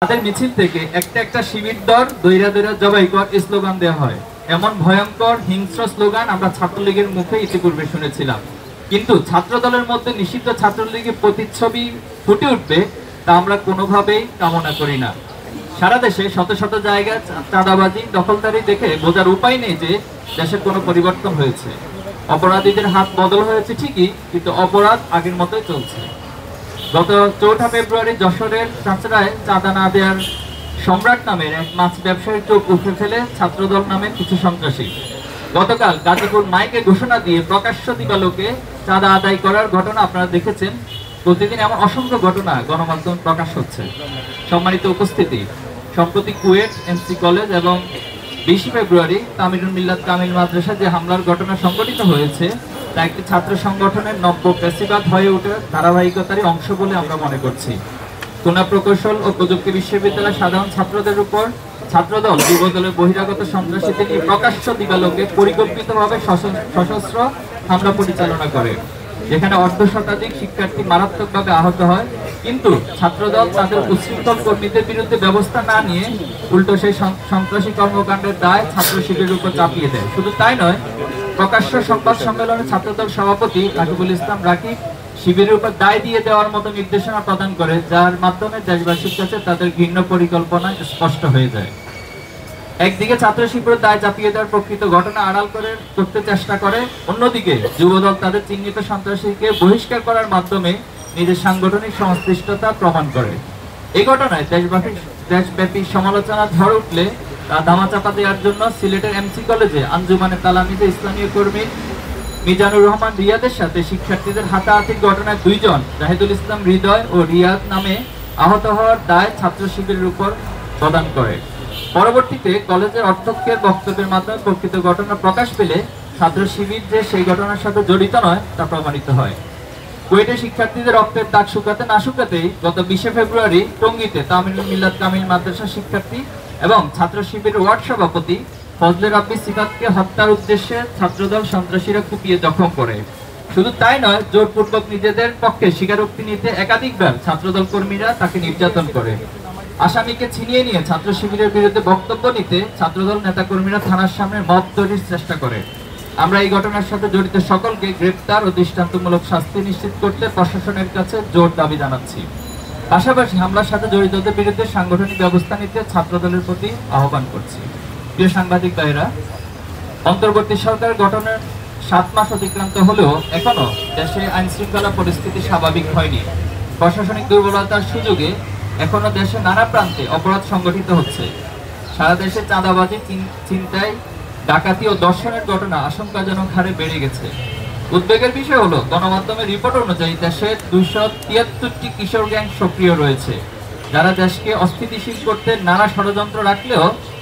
তাদের মিছিল থেকে একটা একটা শিবির দর দৈরা দৈরা জবাই কর স্লোগান দেওয়া হয়। এমন ভয়ঙ্কর হিংস্র স্লোগান আমরা ছাত্রলীগের মুখে ইতিপূর্বে শুনেছিলাম, কিন্তু ছাত্র দলের মধ্যে নিষিদ্ধ ছাত্রলীগের প্রতিচ্ছবি ফুটে উঠবে তা আমরা কোনোভাবেই কামনা করি না। সারা দেশে শত শত জায়গায় চাঁদাবাজি দখলদারি দেখে বোঝার উপায় নেই যে দেশের কোনো পরিবর্তন হয়েছে। অপরাধীদের হাত বদল হয়েছে ঠিকই, কিন্তু অপরাধ আগের মতোই চলছে। গত 4 ফেব্রুয়ারি যশোরের চাঁচড়ায় চাঁদা না দেওয়ার সম্রাট নামের এক মাছ ব্যবসায়ীর চোখ উঠে ফেলে ছাত্রদল নামের কিছু সন্ত্রাসী গতকাল গাজীপুর মাইকে ঘোষণা দিয়ে প্রকাশ্য দিবালোকে চাঁদা আদায় করার ঘটনা আপনারা দেখেছেন। প্রতিদিন এমন অসংখ্য ঘটনা গণমাধ্যমে প্রকাশ হচ্ছে। সম্মানিত উপস্থিতি, সম্প্রতি কুয়েট এমসি কলেজ এবং 20 ফেব্রুয়ারি তামিলুল মিল্লাত কামিল মাদ্রাসা যে হামলার ঘটনা সংঘটিত হয়েছে তা একটি ছাত্র সংগঠনের নব্য প্রেসিবাদ হয়ে ওঠে ধারাবাহিকতারই অংশ বলে আমরা মনে করছি। খুলনা প্রকৌশল ও প্রযুক্তি বিশ্ববিদ্যালয়ের সাধারণ ছাত্রদের উপর ছাত্রদল যুবদলের বহিরাগত সন্ত্রাসীদের নিয়ে প্রকাশ্য দিবালোকে পরিকল্পিতভাবে সশস্ত্র হামলা পরিচালনা করে, যেখানে অর্ধশতাধিক শিক্ষার্থী মারাত্মকভাবে আহত হয়। কিন্তু ছাত্রদল তাদের উচ্ছৃঙ্খল কর্মীদের বিরুদ্ধে ব্যবস্থা না নিয়ে উল্টো সেই সন্ত্রাসী কর্মকাণ্ডের দায় ছাত্র শিবিরের উপর চাপিয়ে দেয়। শুধু তাই নয়, প্রকাশ্য সংবাদ সম্মেলনে ছাত্রদল সভাপতি রাকিবুল ইসলাম রাকিব শিবিরের উপর দায় দিয়ে দেওয়ার মতো নির্দেশনা প্রদান করে, যার মাধ্যমে দেশবাসীর কাছে তাদের ঘৃণ্য পরিকল্পনা স্পষ্ট হয়ে যায়। একদিকে ছাত্র শিবিরের দায় চাপিয়ে দেওয়ার প্রকৃত ঘটনা আড়াল করতে চেষ্টা করে, অন্যদিকে যুবদল তাদের চিহ্নিত সন্ত্রাসীকে বহিষ্কার করার মাধ্যমে নিজের সাংগঠনিক সংশ্লিষ্টতা প্রমাণ করে। এই ঘটনায় দেশব্যাপী সমালোচনা ঝড় উঠলে তা ধামাচাপা দেওয়ার জন্য সিলেটের এমসি কলেজে আঞ্জুমানে তালামিজে ইসলামীয় কর্মী মিজানুর রহমান রিয়াদের সাথে শিক্ষার্থীদের হাতাহাতির ঘটনায় 2 জন জাহিদুল ইসলাম হৃদয় ও রিয়াদ নামে আহত হওয়ার দায় ছাত্র শিবিরের উপর প্রদান করে। পরবর্তীতে কলেজের অধ্যক্ষের বক্তব্যের মাধ্যমে প্রকৃত ঘটনা প্রকাশ পেলে ছাত্র শিবির যে সেই ঘটনার সাথে জড়িত নয় তা প্রমাণিত হয়। কুয়েটে শিক্ষার্থীদের রক্তের দাগ শুকাতে না শুকাতেই গত 20 ফেব্রুয়ারি টঙ্গীতে তামিলুল মিল্লাত কামিল মাদ্রাসা শিক্ষার্থী এবং ছাত্র শিবিরের ওয়ার্ড সভাপতি ফজলে রাব্বি সিফাতকে হত্যার উদ্দেশ্যে ছাত্রদল সন্ত্রাসীরা কুপিয়ে জখম করে। শুধু তাই নয়, জোরপূর্বক নিজেদের পক্ষে স্বীকারোক্তি নিতে একাধিকবার ছাত্রদল কর্মীরা তাকে নির্যাতন করে। আসামিকে ছিনিয়ে নিয়ে ছাত্র শিবিরের বিরুদ্ধে বক্তব্য নিতে ছাত্রদল নেতাকর্মীরা থানার সামনে মব তৈরির চেষ্টা করে। আমরা এই ঘটনার সাথে জড়িত সকলকে গ্রেপ্তার ও দৃষ্টান্তমূলক শাস্তি নিশ্চিত করতে প্রশাসনের কাছে জোর দাবি জানাচ্ছি। পাশাপাশি হামলার সাথে জড়িতদের বিরুদ্ধে সাংগঠনিক ব্যবস্থা নিতে ছাত্রদলের প্রতি আহ্বান করছি। প্রিয় সাংবাদিক ভাইরা, অন্তর্বর্তী সরকার গঠনের 7 মাস অতিক্রান্ত হলেও এখনো দেশে আইন শৃঙ্খলা পরিস্থিতি স্বাভাবিক হয়নি। প্রশাসনিক দুর্বলতার সুযোগে এখনো দেশে নানা প্রান্তে অপরাধ সংগঠিত হচ্ছে। সারা দেশে চাঁদাবাজি, ছিনতাই, ডাকাতি ও ধর্ষণের ঘটনা আশঙ্কাজনক হারে বেড়ে গেছে। উদ্বেগের বিষয় হলো, গণমাধ্যমের রিপোর্ট অনুযায়ী দেশে 273টি কিশোর গ্যাং সক্রিয় রয়েছে, যারা দেশকে অস্থিতিশীল করতে নানা ষড়যন্ত্র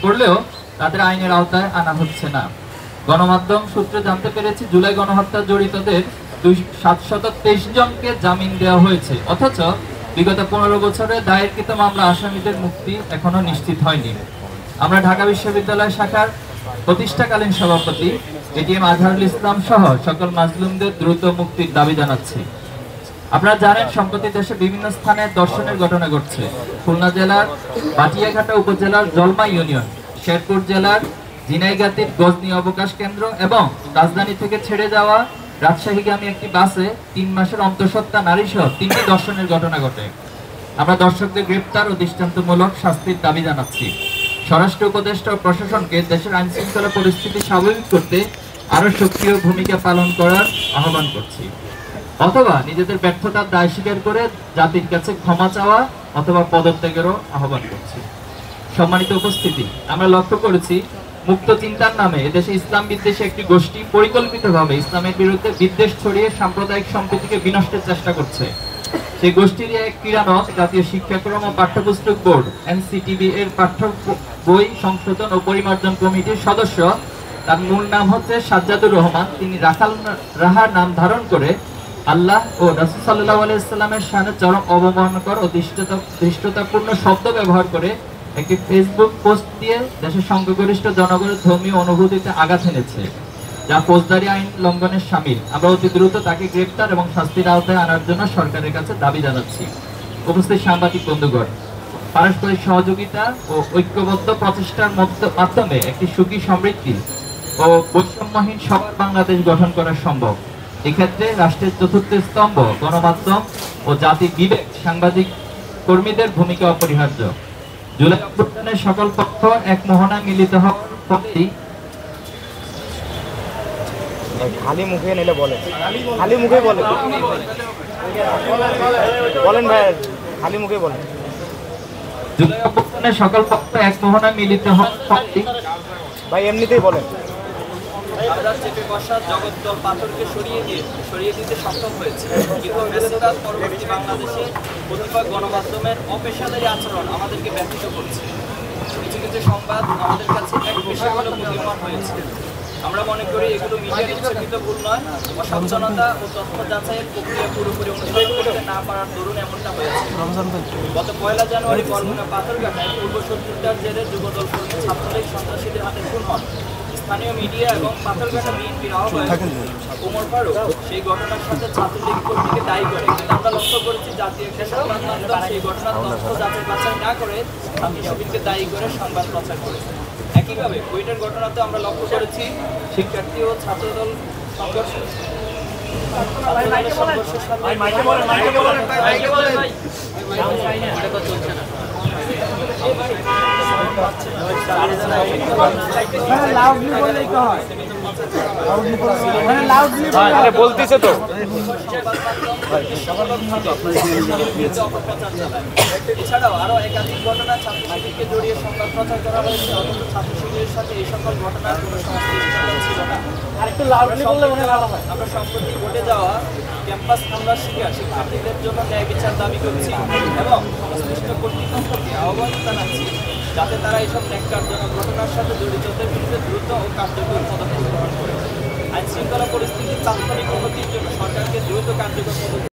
করলেও তাদের আইনের আওতায় আনা হচ্ছে না। গণমাধ্যম সূত্রে জানতে পেরেছি, জুলাই গণহত্যায় জড়িতদের 723 জনকে জামিন দেওয়া হয়েছে, অথচ বিগত 15 বছরে দায়েরকৃত মামলা আসামিদের মুক্তি এখনো নিশ্চিত হয়নি। আমরা ঢাকা বিশ্ববিদ্যালয় শাখার প্রতিষ্ঠাকালীন সভাপতি এটিএম আজহারুল ইসলাম সহ সকল মাজলুমদের দ্রুত মুক্তির দাবি জানাচ্ছি। আপনারা জানেন, সম্প্রতি দেশে বিভিন্ন স্থানে ধর্ষণের ঘটনা ঘটছে। খুলনা জেলার বাটিয়াঘাটা উপজেলার জলমা ইউনিয়ন, শেরপুর জেলার ঝিনাইগাতীর গজনী অবকাশ কেন্দ্র এবং রাজধানী থেকে ছেড়ে যাওয়া রাজশাহীগামী একটি বাসে 3 মাসের অন্তঃসত্ত্বা নারী সহ 3টি ধর্ষণের ঘটনা ঘটে। আমরা দর্শকদের গ্রেপ্তার ও দৃষ্টান্তমূলক শাস্তির দাবি জানাচ্ছি। স্বরাষ্ট্র উপদেষ্টা ও প্রশাসনকে দেশের আইন শৃঙ্খলা পরিস্থিতি স্বাভাবিক করতে আরো সক্রিয় ভূমিকা পালন করার আহ্বান করছি, অথবা নিজেদের ব্যর্থতার দায় স্বীকার করে জাতির কাছে ক্ষমা চাওয়া অথবা পদত্যাগেরও আহ্বান করছি। সম্মানিত উপস্থিতি, আমরা লক্ষ্য করেছি, মুক্ত চিন্তার নামে এদেশে ইসলাম বিদ্বেষী একটি গোষ্ঠী পরিকল্পিতভাবে ইসলামের বিরুদ্ধে বিদ্বেষ ছড়িয়ে সাম্প্রদায়িক সম্প্রীতিকে বিনষ্টের চেষ্টা করছে। সেই গোষ্ঠীর এক ক্রীড়ানক জাতীয় শিক্ষাক্রম ও পাঠ্যপুস্তক বোর্ড এনসিটিবি এর পাঠ্য বই সংশোধন ও পরিমার্জন কমিটির সদস্য, তার মূল নাম হচ্ছে সাজ্জাদুর রহমান। তিনি রাহার নাম ধারণ করে আল্লাহ ও রাসূল সাল্লাল্লাহু আলাইহি ওয়াসাল্লামের শানে চরম অবমাননাকর ও ধৃষ্টতাপূর্ণ শব্দ ব্যবহার করে একটি ফেসবুক পোস্ট দিয়ে দেশের সংখ্যাগরিষ্ঠ জনগণের ধর্মীয় অনুভূতিতে আঘাত এনেছে, যা ফৌজদারি আইন লঙ্ঘনের শামিল। আমরা অতি দ্রুত তাকে গ্রেপ্তার এবং শাস্তির আওতায় আনার জন্য সরকারের কাছে দাবি জানাচ্ছি। উপস্থিত সাংবাদিক বন্ধুগণ, পারস্পরিক সহযোগিতা ও ঐক্যবদ্ধ প্রচেষ্টার মাধ্যমে একটি সুখী সমৃদ্ধি ও বৈষম্যহীন সবার বাংলাদেশ গঠন করা সম্ভব। এক্ষেত্রে রাষ্ট্রের চতুর্থ স্তম্ভ গণমাধ্যম ও জাতির বিবেক সাংবাদিক কর্মীদের ভূমিকা অপরিহার্য। জুলাই অভ্যুত্থানের সকল পক্ষ এক মোহনায় মিলিত হওয়ার ফলেই খালি মুখে নিলে বলেন, খালি মুখে বলেন, বলেন ভাই, খালি মুখে বলেন। জুলাই অভ্যুত্থানের সকল পক্ষ এক মোহনায় মিলিত হওয়ার ফলেই ভাই এমনিতেই বলেন। আমরা চেপে বসা জগদ্দল পাথরকে সরিয়ে দিতে সক্ষম হয়েছে, কিন্তু ব্যস্ততার পরবর্তী বাংলাদেশে কতিপয় গণমাধ্যমের অপেশাদারী আচরণ আমাদেরকে ব্যথিত করছে। কিছু কিছু সংবাদ আমাদের কাছে এক পেশামূলক মূল্যমান হয়েছে। আমরা মনে করি এগুলো মিডিয়ার ইচ্ছাকৃত ভুল নয়, অসচেতনতা ও তথ্য যাচাইয়ের প্রক্রিয়া পুরোপুরি অনুসরণ করতে না পারার দরুন এমনটা হয়েছে। গত 1 জানুয়ারি বরগুনা পাথরঘাটায় পূর্ব শত্রুতার জেরে যুবদল কর্মী ছাত্রলীগ সন্ত্রাসীদের হাতে খুন হন স্থানীয় মিডিয়া এবং পাথরঘাটা বিএনপির আহ্বায়ক ওমর ফারুক সেই ঘটনার সাথে ছাত্রলীগ কর্মীকে দায়ী করে। কিন্তু আমরা লক্ষ্য করেছি জাতীয় একটা সংবাদ মাধ্যম সেই ঘটনার তথ্য যাচাই বাছাই না করে ছাত্র শিবিরকে দায়ী করে সংবাদ প্রচার করেছে। একইভাবে কুয়েটের ঘটনাতে আমরা লক্ষ্য করেছি শিক্ষার্থী ও ছাত্রদল সংঘর্ষের বলতেছে তো এছাড়াও আরো একাধিক ঘটনা ছাত্র শিবিরকে জড়িয়ে সংবাদ প্রচার করা হয়েছে, অথচ ছাত্র শিবিরের সাথে এই সকল ঘটনার কোনো সংশ্লিষ্টতা ছিল না। আমরা সম্প্রতি ঘটে যাওয়া ক্যাম্পাস হামলার শিকার শিক্ষার্থীদের জন্য ন্যায় বিচার দাবি করছি এবং সংশ্লিষ্ট কর্তৃপক্ষকে আহ্বান জানাচ্ছি যাতে তারা এইসব ন্যাক্কারজনক ঘটনার সাথে জড়িতদের বিরুদ্ধে দ্রুত ও কার্যকর পদক্ষেপ গ্রহণ করে। আইন শৃঙ্খলা পরিস্থিতির তাৎক্ষণিক উন্নতির জন্য সরকারকে দ্রুত কার্যকর পদক্ষেপ